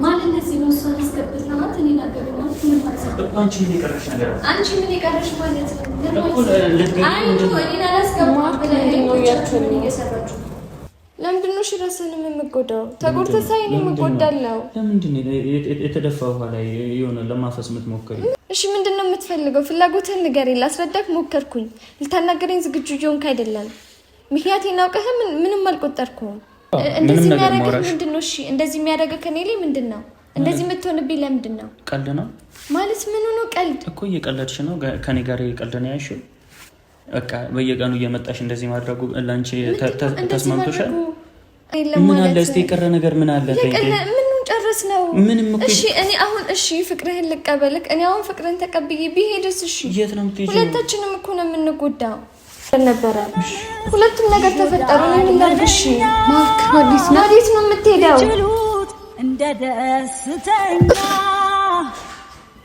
ማለት ለዚህ ነው እሷን አስገብተናት እኔ ነገር ማለት ምን ማለት ነው? አንቺ ምን ይቀርሽ ነገር አለ? አንቺ ምን ይቀርሽ ማለት ነው? አይ እኔን አላስገባም ብለህ ነው ያችሁን እየሰራችሁ። ለምንድን ነው ራስህን የምትጎዳው? ተጎድተህ ሳይ እኔ የምጎዳለው ለምንድን ነው? የተደፋው ኋላ የሆነ ለማፈስ የምትሞክሪው? እሺ ምንድን ነው የምትፈልገው? ፍላጎትህን ንገረኝ። ላስረዳክ ሞከርኩኝ። ልታናገረኝ ዝግጁ ሆንክ አይደለም? ምክንያቴን አውቀህ ምንም አልቆጠርኩም። እንደዚህ የሚያደርግህ ምንድን ነው? እሺ እንደዚህ የሚያደርግህ ከኔ ላይ ምንድን ነው? እንደዚህ የምትሆንብኝ ለምንድን ነው? ቀልድ ነው ማለት ምን ሆኖ? ቀልድ እኮ እየቀለድሽ ነው። ከኔ ጋር እየቀልድ ነው ያልሽው። በቃ በየቀኑ እየመጣሽ እንደዚህ ማድረጉ ለአንቺ ተስማምቶሻል? ምን አለ እስቲ የቀረ ነገር ምን አለ? ምኑን ጨርስ ነው? ምንም እኮ እሺ እኔ አሁን እሺ ፍቅርህን ልቀበልክ። እኔ አሁን ፍቅርህን ተቀብዬ ቢሄድስ? እሺ የት ነው የምትሄጂው? ሁለታችንም እኮ ነው የምንጎዳው ነበረ። ሁለቱም ነገር ተፈጠሩ። ምን ላድርሽ? ማክሮዲስ ናዲስ ነው የምትሄደው እንደ ደስተኛ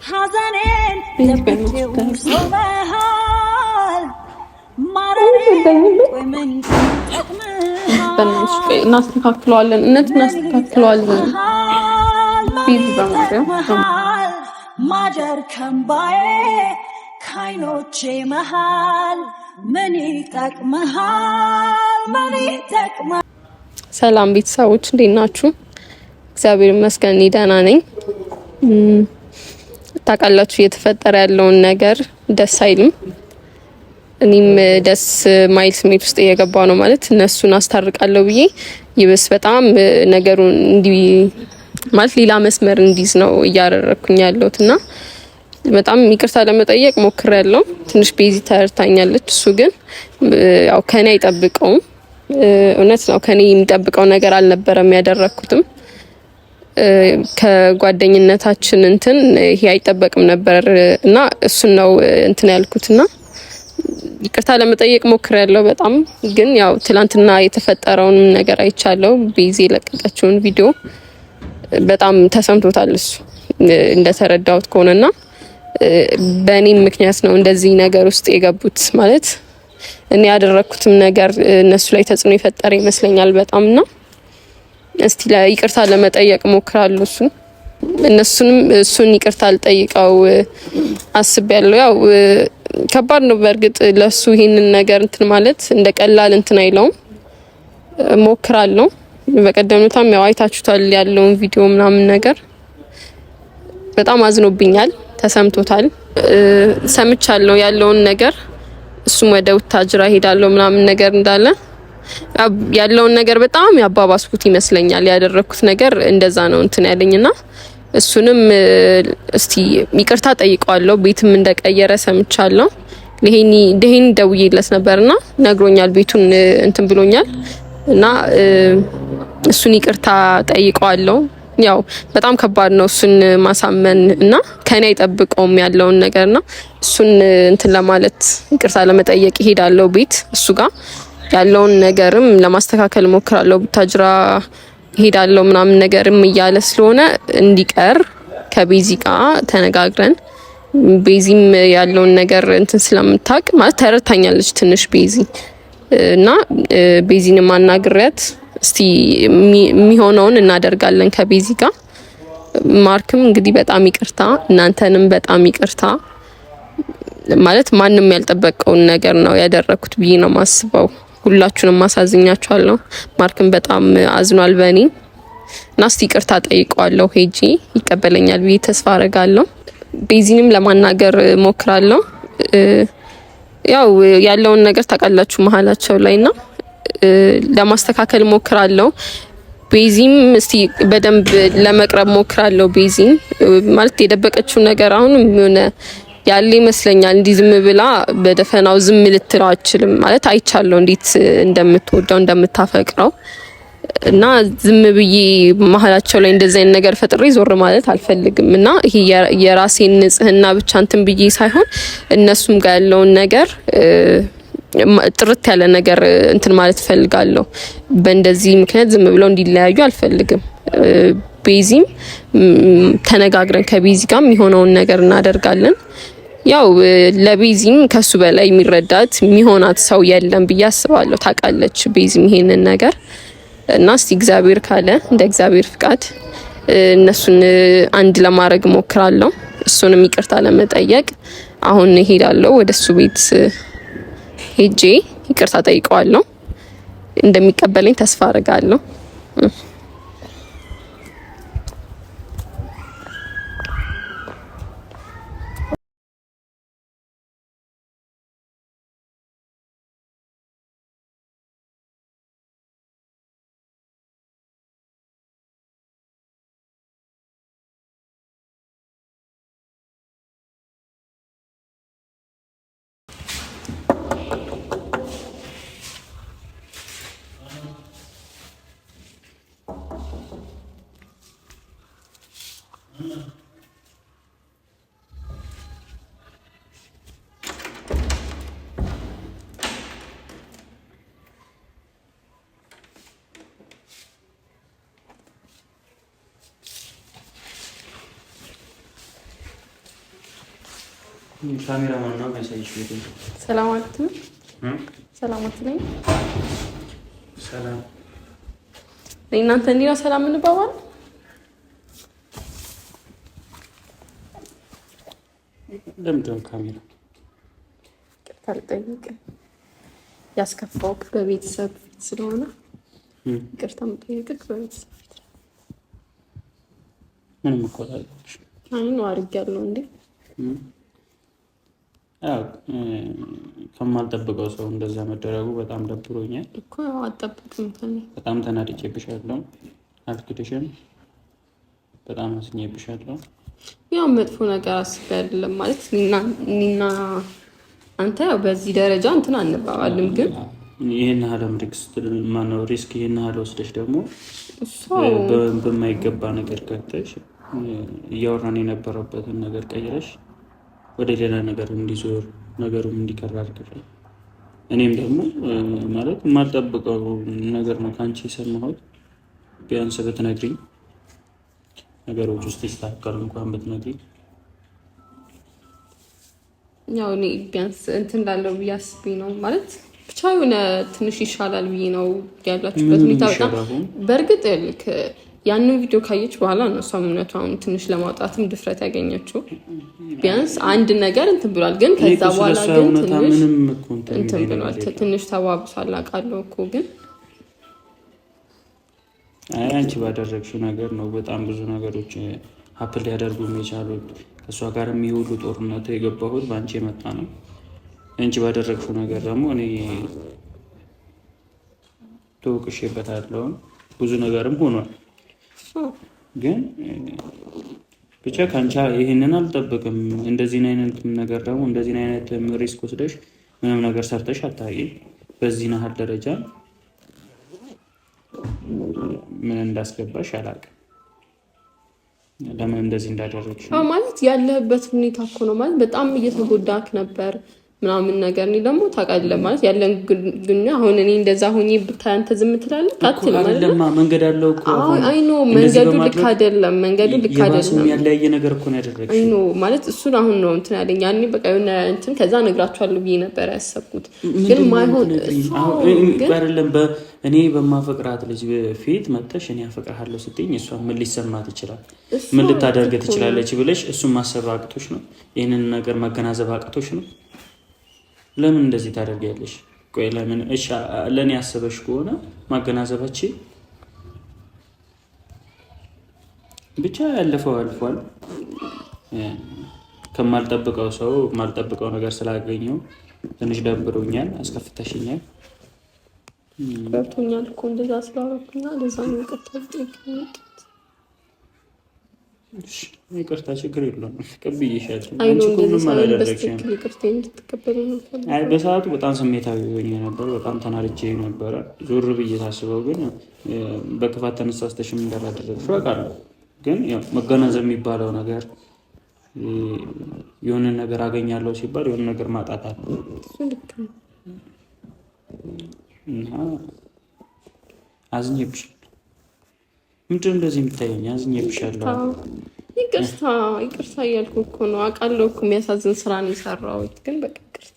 ሐዘኔን ለብቴው ሶመሃል ማረኔ ወይ ምን ተጥመሃል እናስተካክለዋለን። እናስተካክለዋለን። ቢዝ በማድረግ ማደር ከምባዬ ካይኖቼ መሃል ምን ይጠቅምሃል? ምን ይጠቅምሃል? ሰላም ቤተሰቦች እንዴት ናችሁ? እግዚአብሔር ይመስገን ደህና ነኝ። ታውቃላችሁ እየተፈጠረ ያለውን ነገር ደስ አይልም። እኔም ደስ ማይል ስሜት ውስጥ እየገባው ነው ማለት እነሱን አስታርቃለሁ ብዬ ይብስ በጣም ነገሩን እንዲ ማለት ሌላ መስመር እንዲዝ ነው እያደረኩኝ ያለሁትና በጣም ይቅርታ ለመጠየቅ ሞክሬያለሁ። ትንሽ ቤዚ ተርታኛለች። እሱ ግን ያው ከኔ አይጠብቀውም። እውነት ነው ከኔ የሚጠብቀው ነገር አልነበረም ያደረኩትም። ከጓደኝነታችን እንትን ይሄ አይጠበቅም ነበር እና እሱን ነው እንትን ያልኩትና ይቅርታ ለመጠየቅ ሞክሬያለሁ በጣም ግን ያው ትላንትና የተፈጠረውን ነገር አይቻለሁ። ቤዚ የለቀቀችውን ቪዲዮ በጣም ተሰምቶታል እሱ እንደተረዳሁት ከሆነና በእኔም ምክንያት ነው እንደዚህ ነገር ውስጥ የገቡት ማለት እኔ ያደረኩትም ነገር እነሱ ላይ ተጽዕኖ የፈጠረ ይመስለኛል በጣምና እስቲ ይቅርታ ለመጠየቅ ሞክራለሁ። እነሱንም እሱን ይቅርታ ልጠይቀው አስቤያለሁ። ያው ከባድ ነው በእርግጥ ለሱ ይሄንን ነገር እንትን ማለት እንደ ቀላል እንትን አይለውም። ሞክራለሁ። በቀደምታም ያው አይታችሁታል ያለውን ቪዲዮ ምናምን ነገር በጣም አዝኖብኛል፣ ተሰምቶታል፣ ሰምቻለሁ ያለውን ነገር። እሱም ወደ ውታጅራ ሄዳለሁ ምናምን ነገር እንዳለ ያለውን ነገር በጣም ያባባስኩት ይመስለኛል። ያደረኩት ነገር እንደዛ ነው እንትን ያለኝና እሱንም እስቲ ይቅርታ ጠይቀዋለሁ። ቤትም እንደቀየረ ሰምቻለሁ። ለሄኒ ደውዬለት ነበርና ነግሮኛል፣ ቤቱን እንትን ብሎኛል እና እሱን ይቅርታ ጠይቀዋለሁ። ያው በጣም ከባድ ነው እሱን ማሳመን እና ከኔ አይጠብቀውም ያለውን ነገርና እሱን እንትን ለማለት ይቅርታ ለመጠየቅ ይሄዳለሁ ቤት እሱ ጋር ያለውን ነገርም ለማስተካከል ሞክራለሁ። ቡታጅራ ሄዳለሁ ምናምን ነገርም እያለ ስለሆነ እንዲቀር ከቤዚ ጋር ተነጋግረን ቤዚም ያለውን ነገር እንትን ስለምታውቅ ማለት ተረታኛለች ትንሽ ቤዚ እና ቤዚን ማናግሪያት እስቲ የሚሆነውን እናደርጋለን ከቤዚ ጋር። ማርክም እንግዲህ በጣም ይቅርታ፣ እናንተንም በጣም ይቅርታ ማለት ማንም ያልጠበቀውን ነገር ነው ያደረኩት ብዬ ነው ማስበው። ሁላችሁንም ማሳዝኛችኋለሁ። ማርክም በጣም አዝኗል በእኔ እና እስቲ ይቅርታ ጠይቀዋለሁ። ሄጂ ይቀበለኛል ብዬ ተስፋ አረጋለሁ። ቤዚንም ለማናገር ሞክራለሁ። ያው ያለውን ነገር ታውቃላችሁ መሀላቸው ላይና ለማስተካከል ሞክራለሁ። ቤዚም እስቲ በደንብ ለመቅረብ ሞክራለሁ። ቤዚን ማለት የደበቀችው ነገር አሁን የሆነ ያለ ይመስለኛል። እንዲህ ዝም ብላ በደፈናው ዝም ልትለው አትችልም ማለት አይቻለሁ እንዴት እንደምትወደው እንደምታፈቅረው እና ዝም ብዬ መሀላቸው ላይ እንደዚህ አይነት ነገር ፈጥሬ ዞር ማለት አልፈልግም እና ይሄ የራሴን ንጽህና ብቻ እንትን ብዬ ሳይሆን እነሱም ጋር ያለውን ነገር ጥርት ያለ ነገር እንትን ማለት ፈልጋለሁ። በእንደዚህ ምክንያት ዝም ብለው እንዲለያዩ አልፈልግም። ቤዚም ተነጋግረን ከቤዚ ጋር የሚሆነውን ነገር እናደርጋለን። ያው ለቤዚም ከሱ በላይ የሚረዳት የሚሆናት ሰው የለም ብዬ አስባለሁ። ታውቃለች ቤዚም ይሄንን ነገር እና እስቲ እግዚአብሔር ካለ እንደ እግዚአብሔር ፍቃድ እነሱን አንድ ለማድረግ ሞክራለሁ። እሱንም ይቅርታ ለመጠየቅ አሁን ሄዳለሁ። ወደሱ ቤት ሄጄ ይቅርታ ጠይቀዋለሁ። እንደሚቀበለኝ ተስፋ አደርጋለሁ። ካሜራ ማንና ማይሳይሽ ቤት ሰላማት ሰላማት ነኝ። ሰላም እናንተ እንዲህ ነው ሰላም እንባባል። ለምንድነው ካሜራ ታልጠይቅ ያስከፋውክ በቤተሰብ ስለሆነ ይቅርታ መጠየቅክ በቤተሰብ ፊት ምንም እኮታለሽ። አይ ነው አድርጌያለሁ እንዴ? ከማልጠብቀው ሰው እንደዛ መደረጉ በጣም ደብሮኛል እኮ። አልጠብቅም። በጣም ተናድጄብሻለሁ። አልክድሽም። በጣም አዝኜብሻለሁ። ያው መጥፎ ነገር አስቤ አይደለም ማለት እኔና አንተ ያው በዚህ ደረጃ እንትን አንባባልም፣ ግን ይሄን ሀለም ሪስክ ይሄን ሀለ ወስደሽ ደግሞ በማይገባ ነገር ከተሽ እያወራን የነበረበትን ነገር ቀይረሽ ወደ ሌላ ነገር እንዲዞር ነገሩም እንዲቀር አድርገሻል። እኔም ደግሞ ማለት የማልጠብቀው ነገር ነው ከአንቺ የሰማሁት። ቢያንስ ብትነግሪኝ ነገሮች ውስጥ ይስተካከሉ እንኳን ብትነግሪኝ። ያው እኔ ቢያንስ እንትን እንዳለው ብዬ አስቤ ነው ማለት ብቻ የሆነ ትንሽ ይሻላል ብዬ ነው ያላችሁበት ሁኔታ በጣም በእርግጥ ልክ ያንን ቪዲዮ ካየች በኋላ ነው እሷም እውነቷን ትንሽ ለማውጣትም ድፍረት ያገኘችው። ቢያንስ አንድ ነገር እንትን ብሏል፣ ግን ከዛ በኋላ ግን ትንሽ እንትን ብሏል። ትንሽ ተባብሷል አውቃለሁ እኮ ግን አንቺ ባደረግሽው ነገር ነው በጣም ብዙ ነገሮች ሀፕል ሊያደርጉ የቻሉት። ከእሷ ጋር የሚውሉ ጦርነቱ የገባሁት በአንቺ የመጣ ነው። አንቺ ባደረግሽው ነገር ደግሞ እኔ ተወቅሼበታለሁ። ብዙ ነገርም ሆኗል። ግን ብቻ ከአንቺ ይሄንን አልጠብቅም። እንደዚህ አይነት ነገር ደግሞ እንደዚህ አይነት ሪስክ ወስደሽ ምንም ነገር ሰርተሽ አታውቂም። በዚህ ናህል ደረጃ ምን እንዳስገባሽ አላውቅም። ለምን እንደዚህ እንዳደረግሽ ማለት ያለህበት ሁኔታ እኮ ነው ማለት በጣም እየተጎዳክ ነበር ምናምን ነገር። እኔ ደግሞ ታውቃለህ ማለት ያለን ግን አሁን እኔ እንደዛ ሆኜ ብታይ አንተ ዝም ትላለህ አትልም ማለት ነው። መንገድ አለው እኮ አይ ኖ መንገዱ ልክ አይደለም። መንገዱ ልክ አይደለም። ያለየ ነገር እኮ ነው ያደረግሽ። አይ ኖ ማለት እሱን አሁን ነው እንትን ያለኝ። ያኔ በቃ የሆነ እንትን ከዛ እነግራችኋለሁ ብዬ ነበር ያሰብኩት፣ ግን ማይሆን አይደለም። እኔ በማፈቅራት ልጅ ፊት መጥተሽ እኔ አፈቅርሃለሁ ስትይኝ እሷ ምን ሊሰማት ይችላል? ምን ልታደርግ ትችላለች ብለሽ እሱን ማሰብ አቅቶሽ ነው? ይህንን ነገር ማገናዘብ አቅቶሽ ነው? ለምን እንደዚህ ታደርጊያለሽ? ቆይ ለምን? እሺ ለኔ ያሰበሽ ከሆነ ማገናዘባች ብቻ ያለፈው አልፏል። ከማልጠብቀው ሰው ማልጠብቀው ነገር ስላገኘው ትንሽ ደብሮኛል፣ አስከፍተሽኛል። ገብቶኛል እኮ እንደዛ ስላደረኩኝ ለዛ ነው የቀጠልኩት። ይቅርታ ችግር የለውም ተቀብዬሻለሁ። አንቺ እኮ ምንም አላደረግሽም። በሰዓቱ በጣም ስሜታዊ ሆኜ ነበር፣ በጣም ተናድጄ ነበረ። ዞር ብዬ ሳስበው ግን በክፋት ተነሳስተሽም እንዳላደረግሽው አውቃለሁ። ግን መገናዘብ የሚባለው ነገር የሆነ ነገር አገኛለሁ ሲባል የሆነ ነገር ማጣት አለ እና አዝኜብሻለሁ። ምንድን ነው እንደዚህ የምታየኝ? አዝኜብሻለሁ። ይቅርታ እያልኩ እኮ ነው። አውቃለሁ እኮ የሚያሳዝን ስራ ነው የሰራሁት፣ ግን በቃ ይቅርታ።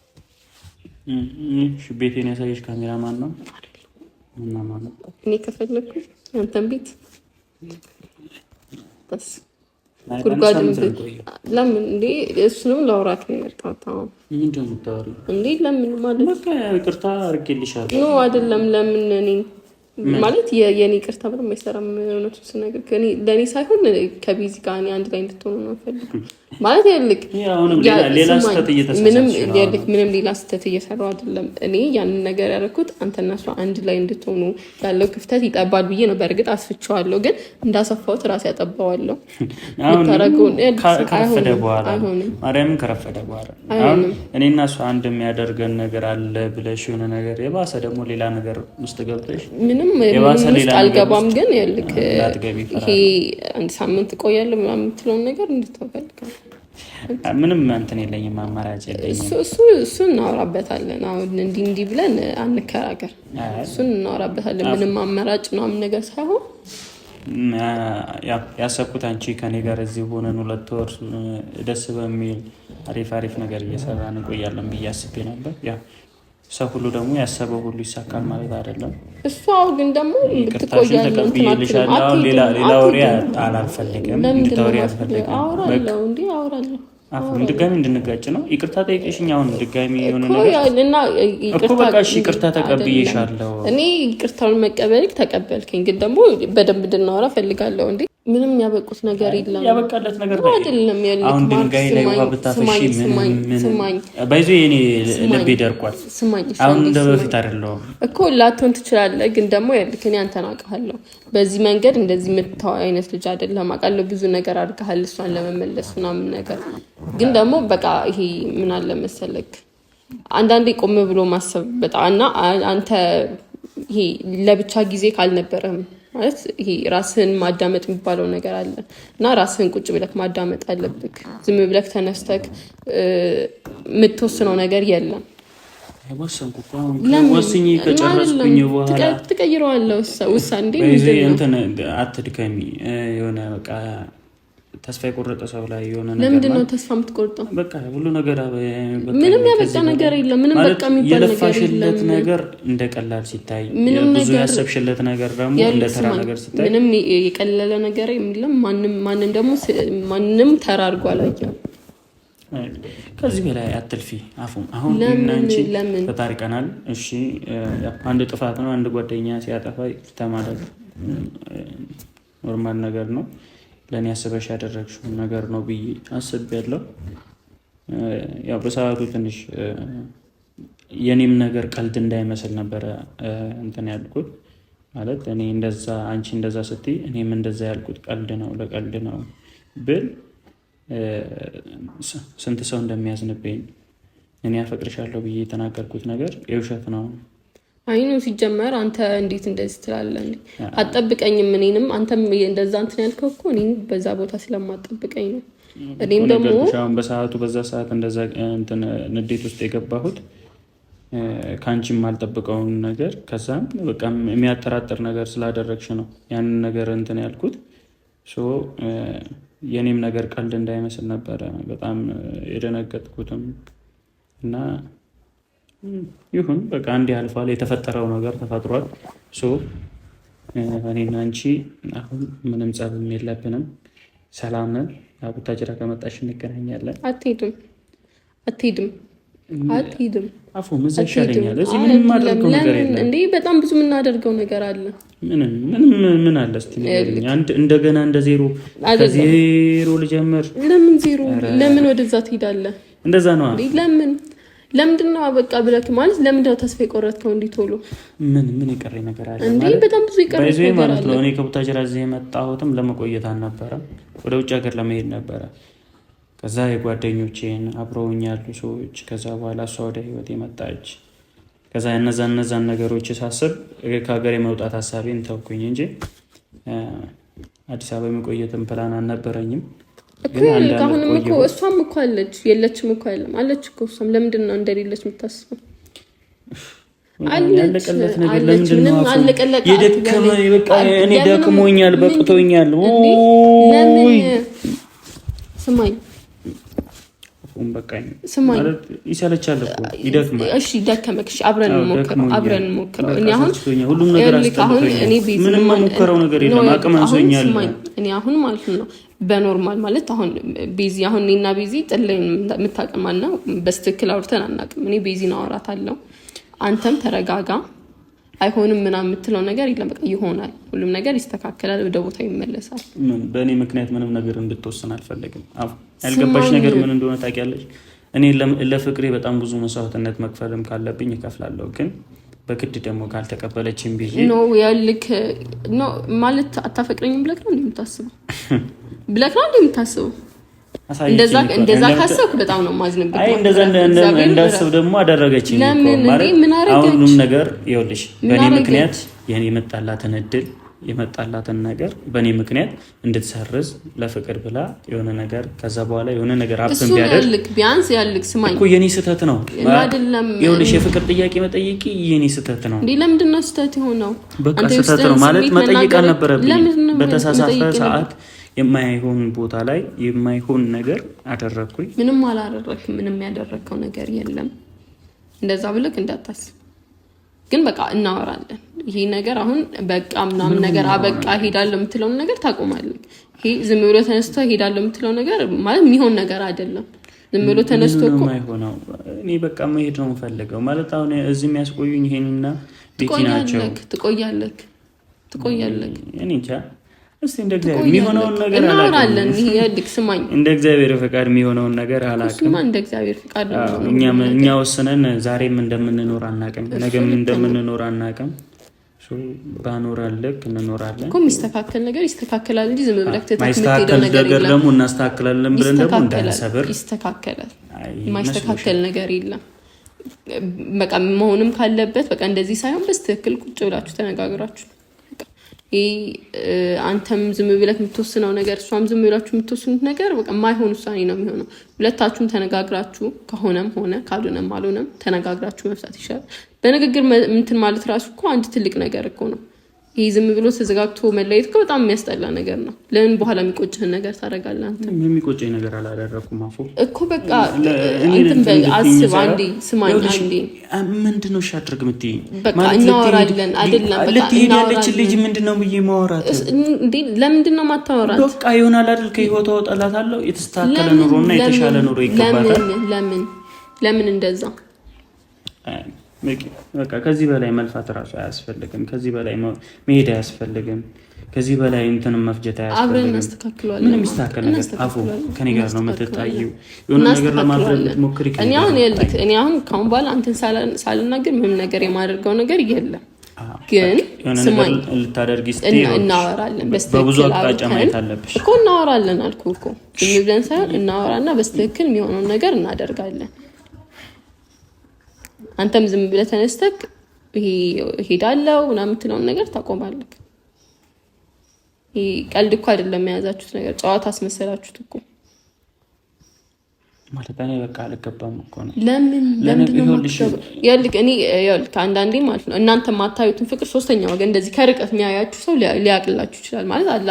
ቤቴን ያሳየሽ ካሜራ ማን ነው? እና ማን ነው? እኔ ከፈለኩ ያንተን ቤት እንዳታስ ጉድጓድ ለምን እንዴ? እሱንም ላውራት ነው የመጣሁት። ምንድን ነው የምታወሪው እንዴ? ለምን ማለት በቃ ይቅርታ አድርጌልሻለሁ። ኖ አይደለም። ለምን እኔ ማለት የኔ ይቅርታ ብሎ የማይሰራም እውነቱን ስነግር ለእኔ ሳይሆን ከቢዚ ጋር እኔ አንድ ላይ እንድትሆኑ ነው የምፈልገው። ማለት ያልክ ሌላ ስህተት ምንም ሌላ ስህተት እየሰራሁ አይደለም። እኔ ያንን ነገር ያደረኩት አንተና እሷ አንድ ላይ እንድትሆኑ ያለው ክፍተት ይጠባል ብዬ ነው። በእርግጥ አስፍቼዋለሁ፣ ግን እንዳሰፋሁት ራሴ ያጠባዋለሁ። ከረፈደ በኋላ ማርያምን ከረፈደ በኋላ አሁን እኔና እሷ አንድ የሚያደርገን ነገር አለ ብለሽ የሆነ ነገር የባሰ ደግሞ ሌላ ነገር ውስጥ ገብተሽ ምንም አልገባም። ግን ያልክ ይሄ አንድ ሳምንት ቆያለሁ ምናምን የምትለውን ነገር እንድትፈልጋለሁ። ምንም እንትን የለኝም፣ አማራጭ የለኝም። እሱ እናወራበታለን። አሁን እንዲህ ብለን አንከራከር። እሱን እናወራበታለን። ምንም አማራጭ ምናምን ነገር ሳይሆን ያሰብኩት አንቺ ከኔ ጋር እዚህ ሆነን 2 ወር ደስ በሚል አሪፍ ነገር እየሰራን እንቆያለን ብዬ አስቤ ነበር። ሰው ሁሉ ደግሞ ያሰበው ሁሉ ይሳካል ማለት አይደለም። እሱ ግን ደግሞ ብትቆያለሁ ሌላ ወሬ አላልፈልግም። እንድታወሪ አልፈልግም። አወራለሁ አሁን ድጋሚ እንድንጋጭ ነው። ይቅርታ ጠይቀሽኝ አሁን ድጋሚ የሆነ ነገር እኮ በቃ እሺ፣ ይቅርታ ተቀብዬሻለሁ። እኔ ይቅርታውን መቀበልክ ተቀበልከኝ፣ ግን ደግሞ በደንብ እንድናወራ ፈልጋለሁ። እንዴ ምንም ያበቁት ነገር የለም። ያበቃለት ነገር አይደለም ያለው። አሁን ድንጋይ ላይ ውሃ ብታፈሺ ምን ባይዞ የኔ ልቤ ደርቋል። አሁን እንደ በፊት አይደለም እኮ ላትሆን ትችላለህ፣ ግን ደግሞ ያልክ እኔ አንተን አውቃለሁ። በዚህ መንገድ እንደዚህ የምታው አይነት ልጅ አይደለም። አውቃለሁ ብዙ ነገር አድርገሃል እሷን ለመመለስ ምናምን ነገር። ግን ደግሞ በቃ ይሄ ምን አለ መሰለክ አንዳንዴ ቆም ብሎ ማሰብ በጣም እና አንተ ይሄ ለብቻ ጊዜ ካልነበረም ማለት ይሄ ራስህን ማዳመጥ የሚባለው ነገር አለ እና ራስህን ቁጭ ብለክ ማዳመጥ አለብክ። ዝም ብለክ ተነስተክ የምትወስነው ነገር የለም። ወስኜ ከጨረስኩኝ በኋላ ትቀይረዋለህ ውሳኔ። እንትን አትድከሚ። የሆነ በቃ ተስፋ የቆረጠ ሰው ላይ የሆነ ነገር ለምንድን ነው ተስፋ የምትቆርጠው? በቃ ሁሉ ነገር ምንም ያበቃ ነገር የለም። ምንም በቃ የሚባል ነገር የለም። የለፋሽለት ነገር እንደ ቀላል ሲታይ፣ ብዙ ያሰብሽለት ነገር ደግሞ እንደ ተራ ነገር ሲታይ፣ ምንም የቀለለ ነገር የለም። ማንም ደግሞ ማንም ተራ አድርጎ አላየም። ከዚህ በላይ አትልፊ። አሁን እናንቺ ተታርቀናል። እሺ አንድ ጥፋት ነው። አንድ ጓደኛ ሲያጠፋ ይቅርታ ማለት ኖርማል ነገር ነው። ለእኔ አስበሽ ያደረግሽው ነገር ነው ብዬ አስቤያለሁ። ያው በሰዓቱ ትንሽ የኔም ነገር ቀልድ እንዳይመስል ነበረ እንትን ያልኩት። ማለት እኔ እንደዛ አንቺ እንደዛ ስትይ እኔም እንደዛ ያልኩት ቀልድ ነው ለቀልድ ነው ብል ስንት ሰው እንደሚያዝንብኝ እኔ አፈቅርሻለሁ ብዬ የተናገርኩት ነገር የውሸት ነው። አይኑ ሲጀመር አንተ እንዴት እንደዚህ ትላለህ? አትጠብቀኝም። እኔንም አንተም እንደዛ እንትን ያልከው እኮ እኔን በዛ ቦታ ስለማትጠብቀኝ ነው። እኔም ደግሞ በሰዓቱ በዛ ሰዓት እንደዛ እንትን ንዴት ውስጥ የገባሁት ከአንቺም አልጠብቀውን ነገር ከዛም በቃ የሚያጠራጥር ነገር ስላደረግሽ ነው ያንን ነገር እንትን ያልኩት። የኔም ነገር ቀልድ እንዳይመስል ነበረ በጣም የደነገጥኩትም እና ይሁን በቃ እንዲህ አልፏል። የተፈጠረው ነገር ተፈጥሯል። እኔና አንቺ አሁን ምንም ጸብም የለብንም፣ ሰላም ነን። ቡታጅራ ከመጣሽ እንገናኛለን። አትሄድም አፉ ምዛ ይሻለኛል። እዚህ ምንም ማድረገው ነገር የለም እንዴ? በጣም ብዙ የምናደርገው ነገር አለ። ምን አለ እስቲ ንገሪኝ። እንደገና እንደ ዜሮ ከዜሮ ልጀምር? ለምን ዜሮ? ለምን ወደዛ ትሄዳለህ? እንደዛ ነው። ለምንድን ነው በቃ ብለክ ማለት ለምንድን ነው ተስፋ የቆረጥከው? እንዲህ ቶሎ ምን የቀረኝ ነገር አለ እንዴ? በጣም ብዙ የቀረኝ ነገር አለ። እኔ ከቡታጅራ እዚህ የመጣሁትም ለመቆየት አልነበረም፣ ወደ ውጭ ሀገር ለመሄድ ነበረ። ከዛ የጓደኞቼን አብረውኝ ያሉ ሰዎች ከዛ በኋላ እሷ ወደ ህይወት የመጣች ከዛ እነዛን ነገሮች ሳስብ ከሀገር የመውጣት ሀሳቤን ተውኩኝ እንጂ አዲስ አበባ የመቆየትን ፕላን አልነበረኝም። አሁንም እኮ እሷም እኮ አለች የለችም እኮ አይደለም አለች እኮ እሷም። ለምንድን ነው እንደሌለች የምታስበው? ያለቀለት ነገር ለምንድን ነው የደከመኝ? በቃ እኔ ደክሞኛል፣ በቅቶኛል። ስማኝ በቃ ማለት ይሰለቻል እኮ ይደክማል። እሺ ደከመክ፣ እሺ አብረን እንሞክረው። እኔ አሁን ሁሉም ነገር አስተካክለኝ ምንም የምሞክረው ነገር የለም። አቅም አንሶኛል። እኔ አሁን ማለት ነው በኖርማል ማለት አሁን ቤዚ አሁን እኔና ቤዚ ጥለን የምታቀማና በስትክክል አውርተን አናውቅም። እኔ ቤዚን አወራታለሁ፣ አንተም ተረጋጋ፣ አይሆንም ምናምን የምትለው ነገር የለም። በቃ ይሆናል፣ ሁሉም ነገር ይስተካከላል፣ ወደ ቦታ ይመለሳል። በእኔ ምክንያት ምንም ነገር እንድትወስን አልፈልግም። ያልገባሽ ነገር ምን እንደሆነ ታውቂያለሽ። እኔ ለፍቅሬ በጣም ብዙ መስዋዕትነት መክፈልም ካለብኝ እከፍላለሁ። ግን በግድ ደግሞ ካልተቀበለችኝ ብዬ ነው ያልክ ነው ማለት አታፈቅረኝም ብለክ ነው እንደምታስበው ብለክ ነው እንደምታስበው። እንደዛ ካሰብኩ በጣም ነው ማዝንብኝ። አይ እንደዛ እንዳስብ ደግሞ አደረገችኝ ማለት አሁንም ነገር ይኸውልሽ፣ በእኔ ምክንያት የኔ የመጣላትን እድል የመጣላትን ነገር በእኔ ምክንያት እንድትሰርዝ ለፍቅር ብላ የሆነ ነገር ከዛ በኋላ የሆነ ነገር አብን ቢያደርግ ቢያንስ ያልክ ስማኝ እኮ የኔ ስህተት ነው አይደለም። ይኸውልሽ የፍቅር ጥያቄ መጠየቂ የኔ ስህተት ነው እንዴ? ለምንድን ነው ስህተት የሆነው? በቃ ስህተት ነው ማለት መጠየቅ አልነበረብኝ። በተሳሳተ ሰዓት የማይሆን ቦታ ላይ የማይሆን ነገር አደረኩኝ። ምንም አላደረክም። ምንም ያደረከው ነገር የለም። እንደዛ ብለክ እንዳታስብ። ግን በቃ እናወራለን። ይሄ ነገር አሁን በቃ ምናምን ነገር አበቃ ሄዳለሁ የምትለው ነገር ታቆማለህ። ይሄ ዝም ብሎ ተነስቶ ሄዳለሁ የምትለው ነገር ማለት የሚሆን ነገር አይደለም። ዝም ብሎ ተነስቶ እኮ የማይሆነው እኔ በቃ መሄድ ነው የምፈልገው ማለት አሁን እዚህ የሚያስቆዩኝ ይሄንና ቤቲ ናቸው። ትቆያለህ እኔ እንጃ። እስቲ እንደ እግዚአብሔር የሚሆነውን ነገር አላውቅም። ይሄ ያድክ ስማኝ፣ እንደ እግዚአብሔር ፈቃድ የሚሆነውን ነገር አላውቅም። እንደ እግዚአብሔር ፈቃድ እኛ ወስነን ዛሬም እንደምንኖር አናውቅም፣ ነገም እንደምንኖር አናውቅም። ባኖራለክ እንኖራለን እኮ የሚስተካከል ነገር ይስተካከላል እንጂ ዝም ብለህ የማይስተካከል ነገር ደግሞ እናስተካክላለን ብለን ደግሞ እንዳንሰብር ይስተካከላል። የማይስተካከል ነገር የለም። በቃ መሆንም ካለበት በቃ እንደዚህ ሳይሆን በስትክክል ቁጭ ብላችሁ ተነጋግራችሁ አንተም ዝም ብለህ የምትወስነው ነገር እሷም ዝም ብላችሁ የምትወስኑት ነገር በቃ የማይሆን ውሳኔ ነው የሚሆነው። ሁለታችሁም ተነጋግራችሁ ከሆነም ሆነ ካልሆነም አልሆነም ተነጋግራችሁ መፍታት ይሻላል። በንግግር እንትን ማለት ራሱ እኮ አንድ ትልቅ ነገር እኮ ነው። ይሄ ዝም ብሎ ተዘጋግቶ መለየት እኮ በጣም የሚያስጠላ ነገር ነው። ለምን በኋላ የሚቆጭህን ነገር ታደርጋለህ? አንተ የሚቆጨኝ ነገር አላደረኩም አፎ እኮ በቃ እንትን አስብ። አንዴ ስማኝ፣ አንዴ ምንድነው ሻድርግ የምትይኝ? በቃ እናወራለን አይደለም? በቃ ልትሄድ ያለች ልጅ ምንድነው ብዬ ማወራት እንዴ? ለምንድን ነው ማታወራት? በቃ ይሆናል አይደል? ከህይወቷ ወጣላታለሁ። የተስተካከለ ኑሮና የተሻለ ኑሮ ይገባታል። ለምን እንደዛ በቃ ከዚህ በላይ መልፋት እራሱ አያስፈልግም። ከዚህ በላይ መሄድ አያስፈልግም። ከዚህ በላይ እንትንም መፍጀት አያስፈልግም። አብረን እናስተካክለዋለን። ምንም ይስተካከል ነገር አፉ ከኔ ጋር ነው የምትታየው። የሆነ ነገር ለማድረግ ሞክሪ። እኔ አሁን ካሁን በኋላ አንተን ሳልናገር ምንም ነገር የማደርገው ነገር የለም። ግን ስማኝ፣ ልታደርጊ ስትይ እናወራለን። በብዙ አቅጣጫ ማየት አለብሽ እኮ። እናወራለን አልኩህ እኮ። ዝም ብለን ሳይሆን እናወራና በስትክክል የሚሆነውን ነገር እናደርጋለን። አንተም ዝም ብለህ ተነስተህ ይሄ ሄዳለሁ ምናምን የምትለውን ነገር ታቆማለህ። ይሄ ቀልድ እኮ አይደለም የያዛችሁት ነገር፣ ጨዋታ አስመሰላችሁት እኮ ማለት እኔ በቃ አልገባም እኮ ነው። ለምን ያልክ እኔ ያልክ አንዳንዴ ማለት ነው እናንተ ማታዩትን ፍቅር ሶስተኛ ወገን እንደዚህ ከርቀት የሚያያችሁ ሰው ሊያቅላችሁ ይችላል ማለት አላ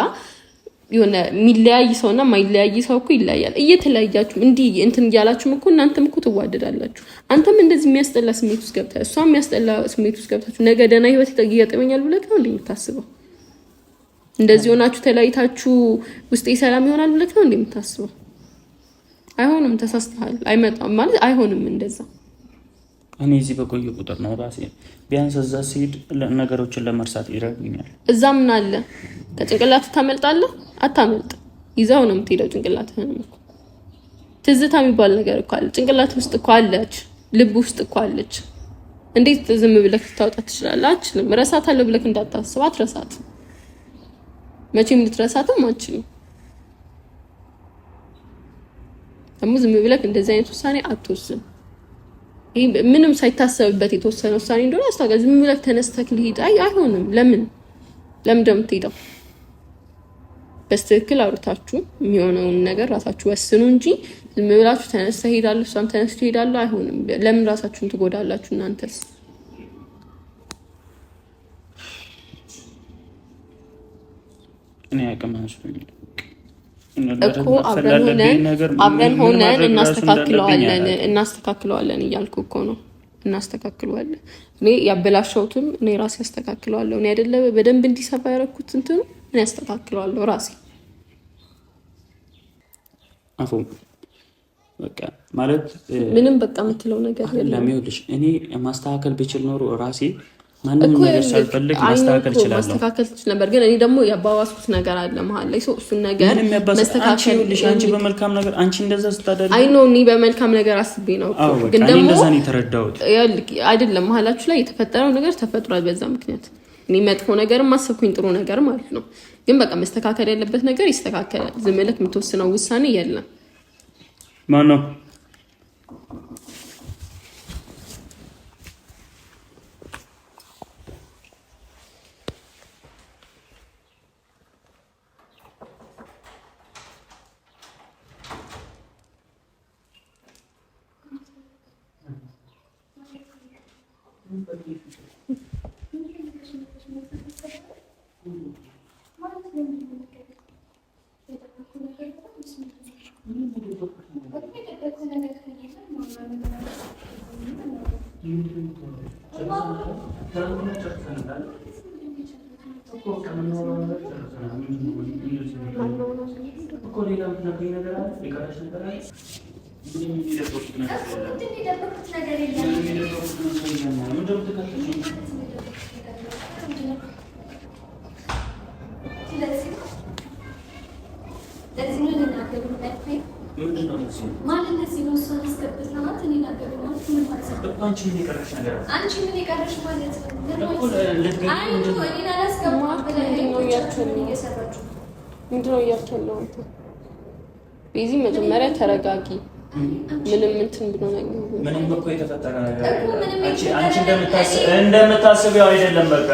የሆነ የሚለያይ ሰውና ማይለያይ ሰው እኮ ይለያያል። እየተለያያችሁ እንዲህ እንትን እያላችሁም እኮ እናንተም እኮ ትዋደዳላችሁ። አንተም እንደዚህ የሚያስጠላ ስሜት ውስጥ ገብታ እሷም የሚያስጠላ ስሜት ውስጥ ገብታችሁ ነገ ደህና ህይወት ይገጠመኛል ብለህ ነው እንዴ የምታስበው? እንደዚህ ሆናችሁ ተለያይታችሁ ውስጤ ሰላም ይሆናል ብለህ ነው እንዴ የምታስበው? አይሆንም። ተሳስተሃል። አይመጣም ማለት አይሆንም እንደዛ። እኔ እዚህ በቆየ ቁጥር ነው ራሴ ቢያንስ እዛ ሲሄድ ነገሮችን ለመርሳት ይረዱኛል። እዛ ምን አለ? ከጭንቅላትህ ታመልጣለህ? አታመልጥ። ይዘው ነው የምትሄደው ጭንቅላትህን እኮ። ትዝታ የሚባል ነገር እኮ አለ ጭንቅላት ውስጥ እኮ አለች፣ ልብ ውስጥ እኮ አለች። እንዴት ዝም ብለህ ልታወጣት ትችላለህ? አትችልም። ረሳታለሁ ብለህ እንዳታስብ፣ አትረሳት። መቼም ልትረሳትም አትችልም። ደግሞ ዝም ብለህ እንደዚህ አይነት ውሳኔ አትወስን። ይሄ ምንም ሳይታሰብበት የተወሰነ ውሳኔ እንደሆነ አስታውቃለሁ። ዝም ብለህ ተነስተህ ልሂድ፣ አይሆንም። ለምን ደግሞ ትሄዳው? በስትክክል አውርታችሁ የሚሆነውን ነገር ራሳችሁ ወስኑ እንጂ ዝም ብላችሁ ተነስተህ ሄዳለሁ እሷም ተነስቶ ሄዳለሁ አይሆንም። ለምን ራሳችሁን ትጎዳላችሁ? እናንተስ እኔ አቅም አንሶኝ እኮ አብረን ሆነን እናስተካክለዋለን እያልኩ እኮ ነው። እናስተካክለዋለን። እኔ ያበላሸሁትም እኔ ራሴ አስተካክለዋለሁ። እኔ አይደለ በደንብ እንዲሰፋ ያደረኩት እንትኑ እኔ አስተካክለዋለሁ ራሴ። አፉ በቃ ማለት ምንም በቃ የምትለው ነገር የለም። ይኸውልሽ እኔ ማስተካከል ብችል ኖሮ ራሴ ማንም ነገር ሳልፈልግ ማስተካከል እችላለሁ። ማስተካከል ትችል ነበር፣ ግን እኔ ደግሞ ያባባስኩት ነገር አለ መሀል ላይ። እሱን ነገር ማስተካከል አንቺ በመልካም ነገር አንቺ እንደዛ ስታደርጊ አይ ነው እኔ በመልካም ነገር አስቤ ነው፣ ግን ደግሞ እንደዛ ነው የተረዳሁት። አይደለም መሀላችሁ ላይ የተፈጠረው ነገር ተፈጥሯል። በዛ ምክንያት እኔ መጥፎ ነገር ማሰብኩኝ ጥሩ ነገር ማለት ነው። ግን በቃ መስተካከል ያለበት ነገር ይስተካከላል። ዝም ብለህ የምትወስነው ውሳኔ የለም። ማን ነው ምንድነው እያልከለው አንተ? ቤዚ መጀመሪያ ተረጋጊ። ምንም እንትን ብሎ ነገር ምንም እኮ የተፈጠረ ነገር አንቺ እንደምታስቢው አይደለም። በቃ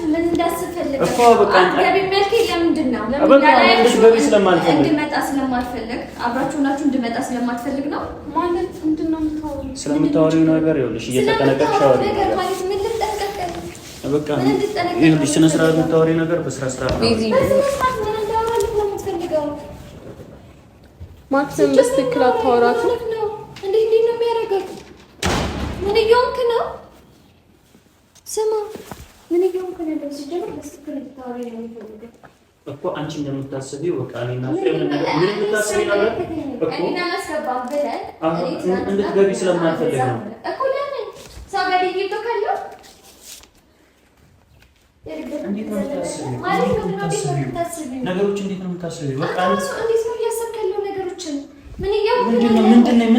ምን እንዳስብ ፈልግ እኮ በቃ ገቢ መልክ ለምንድን ነው እንድመጣ ስለማልፈልግ አብራችሁ ናችሁ እንድመጣ ስለማልፈልግ ነው ማለት ምንድን ነው ስለምታወሪው ነገር ይኸውልሽ እየተጠነቀቅሽ አውሪ ነገር ማለት ምን ልጠነቀቅ በቃ ይኸውልሽ ስነ ስርዓት የምታወሪው ነገር በስነ ስርዓት ነው ቤዚ ማክሰም በስትክክል አታወራት ነው እንዴ ነው የሚያረጋግ ምን እየሆንክ ነው? ስማ ምን እየሆንክ ነው? በስትክክል ልታወሪ ነው የሚፈልገው እኮ አንቺ እንደምታስቢው በቃ እኔና ምን የምታስቢው ነገር እኮ እኔና አላስገባም ብለህ እንድትገቢ ስለማልፈልግ ነው እኮ ለምን ሰው ጋር ይይቶካለው እንዴት ነው የምታስቢው? ነገሮች እንዴት ነው የምታስቢው? በቃ እንዴት ነው እያሰብከለው ነገሮችን ምን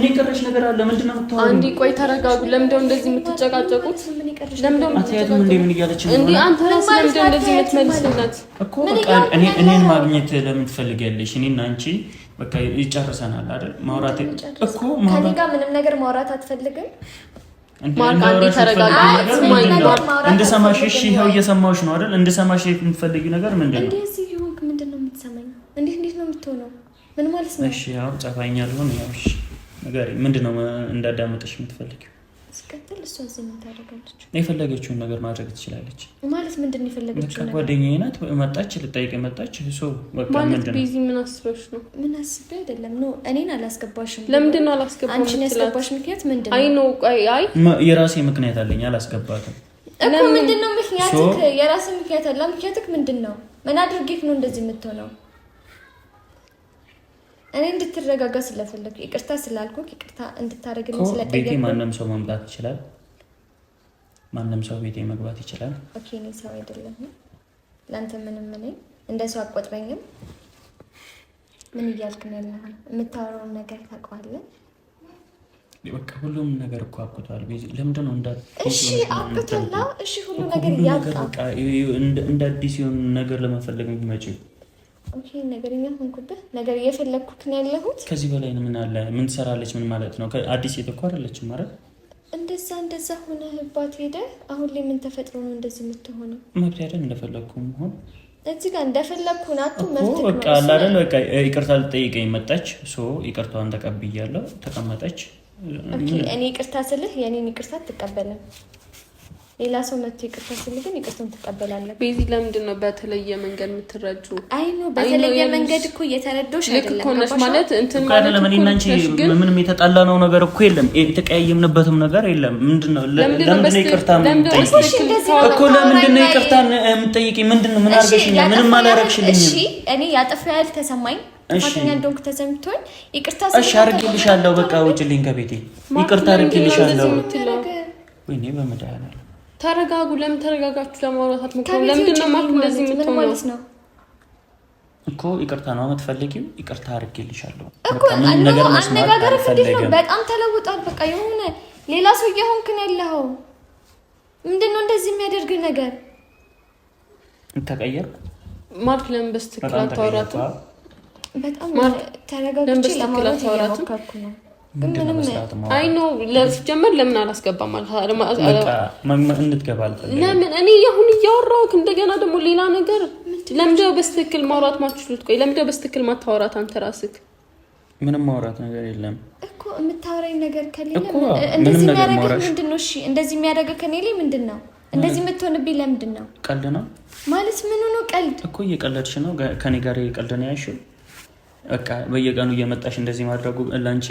የቀረሽ ነገር አለ? ምንድን ነው የምታወሪው? አንዴ ቆይ ተረጋጉ። ለምንድነው እንደዚህ የምትጨቃጨቁት? ለምንድነው አትያትም እንዴ? ምን እያለች ነው እንዴ? አንተ ራስህ ለምንድነው እንደዚህ የምትመልስላት እኮ? በቃ እኔን ማግኘት ለምን ትፈልጊያለሽ? እኔና አንቺ በቃ ይጨርሰናል አይደል? ማውራት እኮ ከኔ ጋር ምንም ነገር ማውራት አትፈልግም? እንድሰማሽ እሺ፣ ይኸው እየሰማሁሽ ነው አይደል? እንድሰማሽ የምትፈልጊው ነገር ምንድን ነው? እንደዚህ ይሁን። ምንድን ነው የምትሰማኝ? እንዴት ነው የምትሆነው? ምን ማለት ነው? እሺ ያው ጻፋኛ ልሆን ያው እሺ፣ ነገር ምንድነው እንዳዳመጥሽ የምትፈልጊው? ስቀጥል እሷ እዚህ ምን ታደርጋለች? የፈለገችውን ነገር ማድረግ ትችላለች ማለት ምንድነው የፈለገችው ነገር? ጓደኛዬ ናት፣ መጣች፣ ልጠይቅ መጣች። በቃ ምንድነው ቤዚ ምን አስበሽ ነው? ምን አስቤ አይደለም ነው። እኔን አላስገባሽም። ለምንድነው አላስገባሽም? አንቺን ያስገባሽ ምክንያት ምንድነው? አይ ነው አይ የራሴ ምክንያት አለኝ አላስገባትም እኮ። ምንድነው ምክንያትክ? የራሴ ምክንያት አለ። ምክንያትክ ምንድነው? ምን አድርጌክ ነው እንደዚህ የምትሆነው? እኔ እንድትረጋጋ ስለፈለኩ ይቅርታ ስላልኩክ ይቅርታ እንድታረግልኝ ስለጠየቅኩ ቤቴ ማንም ሰው መምጣት ይችላል። ማንም ሰው ቤቴ መግባት ይችላል። ኦኬ እኔ ሰው አይደለም ለአንተ ምንም እኔ እንደ ሰው አቆጥረኝም። ምን እያልክ ነው ያለው? የምታወራውን ነገር ታውቀዋለህ? በቃ ሁሉም ነገር እኮ አብቅቷል። ቤዚ ለምንድን ነው እሺ አብቅቷል። እሺ ሁሉ ነገር ያብቃ። በቃ እንደ አዲስ የሆነ ነገር ለመፈለግ የምትመጪው ኦኬ ነገርኛ ሆንኩብህ። ነገር እየፈለግኩት ነው ያለሁት። ከዚህ በላይ ምን አለ? ምን ትሰራለች? ምን ማለት ነው? አዲስ የተኳረለች ማለት እንደዛ ሆነህባት ሄደህ አሁን ላይ ምን ተፈጥሮ ነው እንደዚህ የምትሆነው? መብት አይደል? እንደፈለግኩ መሆን እዚህ ጋር እንደፈለግኩ ናቱ መብት ነው። በቃ አለ አይደል? በቃ ይቅርታ ልጠይቀኝ መጣች። ይቅርታዋን ተቀብያለሁ። ተቀመጠች። ኦኬ እኔ ይቅርታ ስልህ የኔን ይቅርታ አትቀበልም። ሌላ ሰው መጥቶ ይቅርታ ሲል ግን ይቅርታውን ትቀበላለህ። ቤዚ ለምንድን ነው በተለየ መንገድ የምትረጁ? አይ ነው በተለየ መንገድ እኮ እየተረዶሽ አይደለም። ልክ ሆነሽ ማለት እንትን ማለት ነው። ለምን እናንቺ ምንም የተጣላነው ነገር እኮ የለም፣ የተቀያየምንበትም ነገር የለም። ምንድነው ለምንድን ነው ይቅርታ የምትጠይቂኝ እኮ? ለምንድን ነው ይቅርታ የምትጠይቂኝ? ምንድነው ምን አርገሽኛል? ምንም አላረግሽልኝም። እሺ እኔ ያጠፋው ያህል ተሰማኝ ጥፋተኛ እንደሆንኩ ተሰምቶኝ ይቅርታ እሺ አድርጌልሻለሁ። በቃ ውጭልኝ ከቤቴ ይቅርታ አድርጌልሻለሁ። ወይኔ በመድኃኒዓለም ተረጋጉ። ለምን ተረጋጋችሁ? ለማውራት ሞክሩ። ለምንድን ነው ማለት እንደዚህ የምትሆነው እኮ? ይቅርታ ነው የምትፈልጊው? ይቅርታ አድርጌልሻለሁ እኮ ነገር አነጋገር እንዴት ነው? በጣም ተለውጧል። በቃ የሆነ ሌላ ሰው እየሆንክ ነው ያለኸው። ምንድነው እንደዚህ የሚያደርግ ነገር? ተቀየርኩ ማርክ። ለምን በስትክክል አታወራትም? በጣም ተረጋግቼ ለማውራት እየሞከርኩ ነው። ምንም አይ ነው ለጀመር ለምን አላስገባም ማለት እንድትገባ አልፈልግም። ለምን እኔ አሁን እያወራሁክ እንደገና ደግሞ ሌላ ነገር ለምንድነው በስትክክል ማውራት ማትችሉት? ቆይ ለምንድነው በስትክክል ማታወራት አንተ ራስክ? ምንም ማውራት ነገር የለም እኮ የምታወራኝ ነገር ከሌለ እንደዚህ የሚያደርግህ ምንድነው? እሺ እንደዚህ የሚያደርግህ ከኔ ምንድነው? እንደዚህ የምትሆንብኝ ለምንድን ነው? ቀልድ ነው ማለት ምን ነው? ቀልድ እኮ እየቀለድሽ ነው ከኔ ጋር እየቀልድ ነው ያልሽው። በቃ በየቀኑ እየመጣሽ እንደዚህ ማድረጉ ላንቺ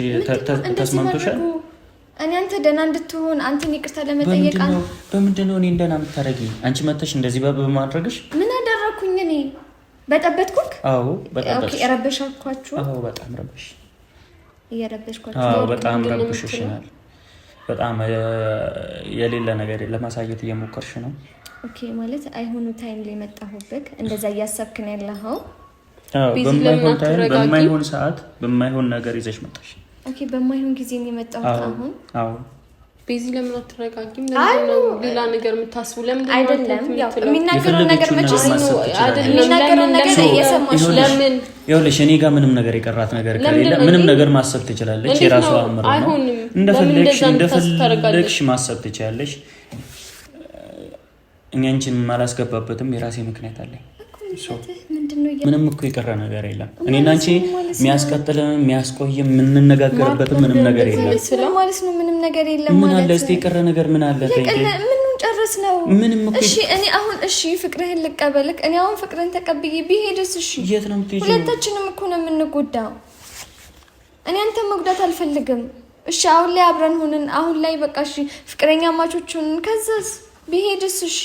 ተስማምቶሻል? እኔ አንተ ደህና እንድትሆን አንተን ይቅርታ ለመጠየቅ በምንድነው እኔ እንደና የምታረጊኝ? አንቺ መተሽ እንደዚህ በማድረግሽ ምን አደረኩኝ እኔ? በጠበጥኩክ? አዎ በጠበጥኩ። ኦኬ ረበሻኳችሁ? አዎ በጣም ረበሽ። እየረበሽኳችሁ? አዎ በጣም ረበሽሽናል። በጣም የሌለ ነገር ለማሳየት እየሞከርሽ ነው። ኦኬ ማለት አይሆኑ ታይም ላይ መጣሁብክ እንደዛ እያሰብክ ነው ያለኸው? በማይሆን ታይም በማይሆን ሰዓት በማይሆን ነገር ይዘሽ መጣሽ። ኦኬ በማይሆን ጊዜ ነው የመጣሁት አሁን። አዎ ቤዚ ለምን አትረጋጊም? ለምን ነው ሌላ ነገር የምታስቡ? ለምን አይደለም ያው የሚናገረው ነገር መቼስ ነው የሚናገረው ነገር እየሰማሽ ለምን ይኸውልሽ እኔ ጋር ምንም ነገር የቀራት ነገር ከሌለ ምንም ነገር ማሰብ ትችላለች። የራሷ አምሮ ነው። እንደፈለግሽ ማሰብ ትችላለሽ። እኛ አንቺን ማላስገባበትም የራሴ ምክንያት አለኝ። ምንም እኮ የቀረ ነገር የለም። እኔና አንቺ የሚያስቀጥልም የሚያስቆይም የምንነጋገርበትም ምንም ነገር የለም ማለት ነው። ምንም ነገር የለም ማለት ምን አለ? እስቲ የቀረ ነገር ምን አለ? ምኑን ጨርስ ነው? ምንም እኮ እሺ እኔ አሁን እሺ ፍቅርህን ልቀበልክ። እኔ አሁን ፍቅርን ተቀብዬ ቢሄድስ? እሺ የት ነው የምትሄጂው? ሁለታችንም እኮ ነው የምንጎዳው። እኔ አንተን መጉዳት አልፈልግም። እሺ አሁን ላይ አብረን ሆነን አሁን ላይ በቃ እሺ ፍቅረኛ ማቾች ሆነን ከዛስ ቢሄድስ? እሺ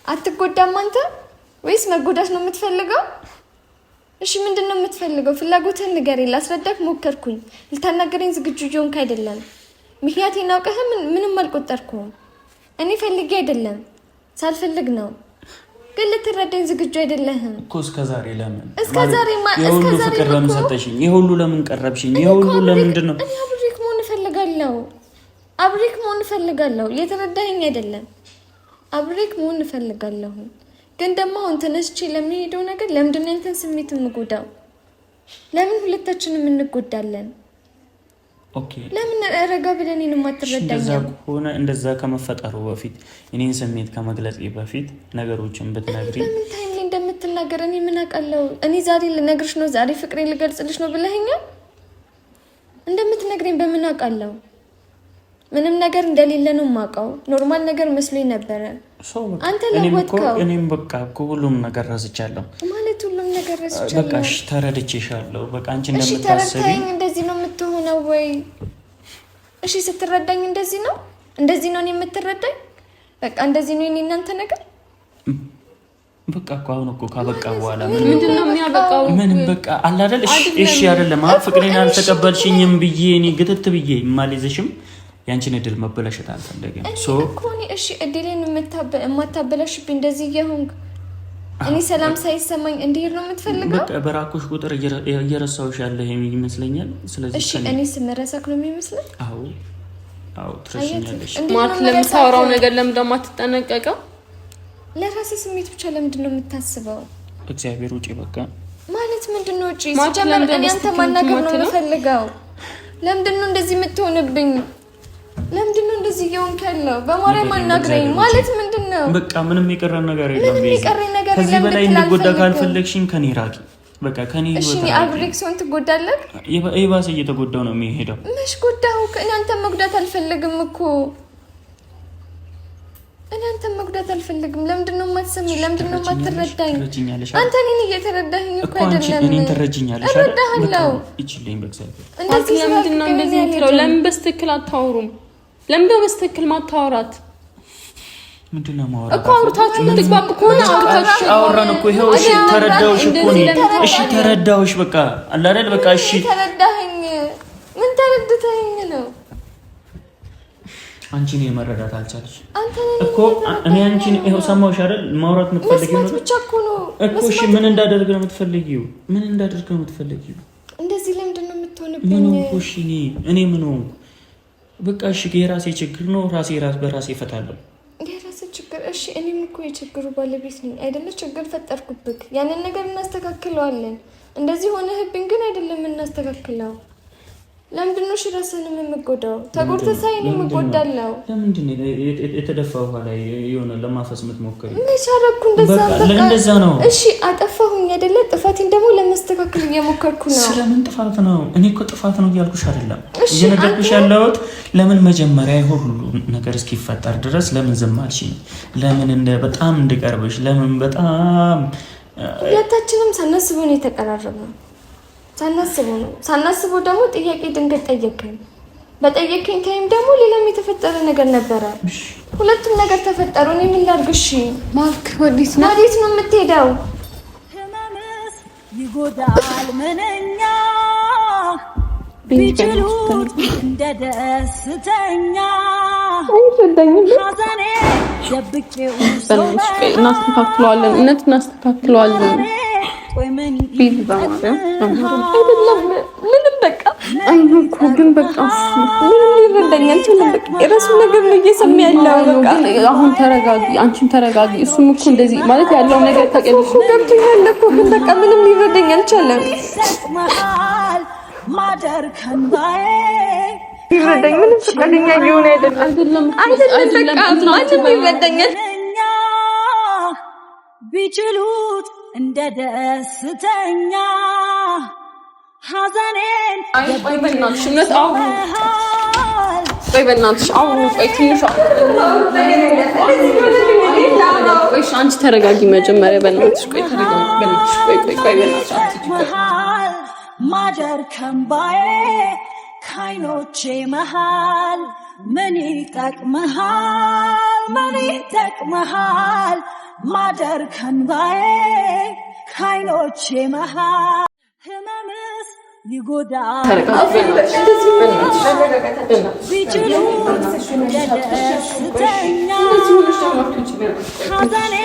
አትጎዳም አንተ ወይስ መጎዳት ነው የምትፈልገው? እሺ ምንድነው የምትፈልገው? ፍላጎትህን ንገረኝ። ላስረዳክ ሞከርኩኝ። ልታናገረኝ ዝግጁ ሆንክ አይደለም። ምክንያቴን አውቀህ ምንም አልቆጠርኩም። እኔ ፈልጌ አይደለም ሳልፈልግ ነው። ግን ልትረዳኝ ዝግጁ አይደለህም እኮ። እስከዛሬ ለምን እስከዛሬ ፍቅር ለምን ሰጠሽኝ? የሁሉ ለምን ቀረብሽኝ? የሁሉ ለምንድን ነው? እኔ አብሬክ መሆን እፈልጋለሁ። እየተረዳኸኝ አይደለም። አብሬክ መሆን እፈልጋለሁ። ግን ደግሞ አሁን ተነስቼ ለሚሄደው ነገር ለምንድን ነው እንትን ስሜት የምጎዳው? ለምን ሁለታችንም እንጎዳለን? ኦኬ ለምን ረጋ ብለን እኔን የማትረዳኝ? እንደዛ ከሆነ እንደዛ ከመፈጠሩ በፊት እኔን ስሜት ከመግለጽ በፊት ነገሮችን ብትነግሪ። በምን ታይም ላይ እንደምትናገር እኔ ምን አውቃለሁ? እኔ ዛሬ ልነግርሽ ነው፣ ዛሬ ፍቅሬን ልገልጽልሽ ነው ብለኸኛል። እንደምትነግረኝ በምን አውቃለሁ? ምንም ነገር እንደሌለ ነው የማውቀው። ኖርማል ነገር መስሎኝ ነበረ። አንተ ለወጥከው። እኔም በቃ ሁሉም ነገር ረስቻለሁ ማለት ሁሉም ነገር ረስቻለሁ። በቃ እሺ ተረድቼሻለሁ። በቃ አንቺ እንደምታስቢ እሺ ተረዳኝ። እንደዚህ ነው የምትሆነው ወይ? እሺ ስትረዳኝ እንደዚህ ነው እኔ የምትረዳኝ? በቃ እንደዚህ ነው እናንተ ነገር። በቃ እኮ አሁን እኮ ካበቃ በኋላ ምንድነው የሚያበቃው? ምንም በቃ አለ አይደል? እሺ አይደለም ፍቅሬን አልተቀበልሽኝም ብዬ እኔ ግትት ብዬ ማልይዝሽም ያንቺን እድል መበላሸት አልፈልግም። እሺ እድሌን የማታበላሽብኝ እንደዚህ እየሆንክ እኔ ሰላም ሳይሰማኝ እንዲሄድ ነው የምትፈልገው? በቃ በራኩሽ ቁጥር እየረሳሁሽ ያለ የሚመስለኛል። ስለዚህ እሺ እኔ ስመረሳክ ነው የሚመስለው? አዎ ትረሽኛለሽ። ማለት ለምታወራው ነገር ለምን ደግሞ አትጠነቀቀው? ለራሴ ስሜት ብቻ ለምንድን ነው የምታስበው? እግዚአብሔር ውጪ በቃ ማለት ምንድነው? ውጪ ሲጀመር እኔ አንተ ማናገር ነው የምፈልገው። ለምንድን ነው እንደዚህ የምትሆንብኝ? ለምንድን ነው እንደዚህ እየሆንክ ያለው? በማርያም አናግረኝ ማለት ምንድነው? በቃ ምንም የቀረን ነገር የለም። ከዚህ በላይ እንድጎዳ ካልፈለግሽኝ ከኔ ራቂ። በቃ ከኔ እሺ እኔ አብሬክ ሰውን ትጎዳለህ? የባሰ እየተጎዳው ነው የሚሄደው። መች ጎዳሁ? እኔ አንተ መጉዳት አልፈልግም እኮ። እኔ አንተን መጉዳት አልፈልግም። ለምንድነው የማትሰሚኝ? ለምንድነው የማትረዳኝ? አንተ እኔን እየተረዳኸኝ እኮ አይደለም። እኔን ትረጅኛለሽ አይደል? ይችልኝ በእግዚአብሔር። እንደዚህ ለምንድነው እንደዚህ የምትለው? ለምን በስትክክል አታወሩም? ለምን በስትክክል ማታወራት? ምንድነው ማውራት እኮ አውርታችሁ ልትግባቡ ከሆነ አውርታችሁ አወራን እኮ ይሄው። እሺ ተረዳውሽ እኮ ነው። እሺ ተረዳውሽ በቃ አለ አይደል? በቃ እሺ ተረዳኸኝ። ምን ተረድተኸኝ ነው? አንቺ ነው መረዳት አልቻለሽ እኮ። እኔ አንቺን ይሄው ሰማሁሽ አይደል? ማውራት የምትፈልጊው ነው ብቻ እኮ ነው እኮ። እሺ ምን እንዳደርግ ነው የምትፈልጊው? ምን እንዳደርግ ነው የምትፈልጊው? እንደዚህ ለምንድን ነው የምትሆንብኝ? ምን ሆንኩ? እሺ እኔ ምን ሆንኩ? በቃ እሺ የራሴ ችግር ነው። ራሴ በራሴ እፈታለሁ። የራሴ ችግር እሺ። እኔም እኮ የችግሩ ባለቤት ነኝ አይደለ? ችግር ፈጠርኩብክ። ያንን ነገር እናስተካክለዋለን። እንደዚህ ሆነህብኝ ግን አይደለም እናስተካክለው። ለምንድን ነው ራስህንም የምትጎዳው? ተጎድተህ ሳይ እኔም እጎዳለሁ። ለምንድን ነው የተደፋ ውሃ ላይ የሆነ ለማፈስ የምትሞክሪው? መች አደረኩ እንደዛ ነው። እሺ አጠፋሁኝ አይደለ? ጥፋቴን ደግሞ ለማስተካከል እየሞከርኩ ነው። ስለምን ጥፋት ነው? እኔ እኮ ጥፋት ነው እያልኩሽ አይደለም። እየነገርኩሽ ያለሁት ለምን መጀመሪያ ሁሉ ነገር እስኪፈጠር ድረስ ለምን ዝም አልሽኝ? ለምን በጣም እንድቀርብሽ ለምን በጣም ሁለታችንም ሳናስበው ነው የተቀራረብነው። ሳናስበው ደግሞ ጥያቄ ድንገት ጠየቀኝ። በጠየቀኝ ታይም ደግሞ ሌላም የተፈጠረ ነገር ነበረ። ሁለቱም ነገር ተፈጠሩ። እኔ ምን ላድርግ? እሺ ማርክ ወዴት ነው የምትሄደው? ህመምስ ይጎዳል ምንኛ ቢችሉት እንደ ደስተኛ ሐዘኔ ደብቄው እናስተካክለዋለን። እናስተካክለዋለን። ምንም በቃ አይንኩ ግን በቃ ምንም ሊረዳኝ አልቻለም። በቃ የራሱ ነገር ነው እየሰማ ያለው። በቃ አሁን ተረጋጊ፣ አንቺም ተረጋጊ። እሱም እኮ እንደዚህ ማለት ያለው ነገር ታውቂያለሽ። ገብቶኛል እኮ ግን በቃ ምንም ሊረዳኝ አልቻለም። ማደር ከንባዬ ይረዳኝ ምንም ፈቃደኛ ሊሆን አይደለም። በቃ ማንም ይረዳኛል። ቢችሉት እንደ ደስተኛ ሐዘኔን ቆይ በእናትሽ እውነት አውሩ። ቆይ በእናትሽ አውሩ። ቆይ ትንሽ ቆይ አንቺ ተረጋጊ መጀመሪያ በእናትሽ። ቆይ ተረጋጊ በእናትሽ። ቆይ በእናትሽ መሃል ማደር ከንባዬ ከዓይኖቼ መሃል ምን ይጠቅመሃል ማደር ከንባዬ ከዓይኖቼ መሃል ህመምስ ይጎዳል ቢችሉት ደስተኛ ሐዘኔ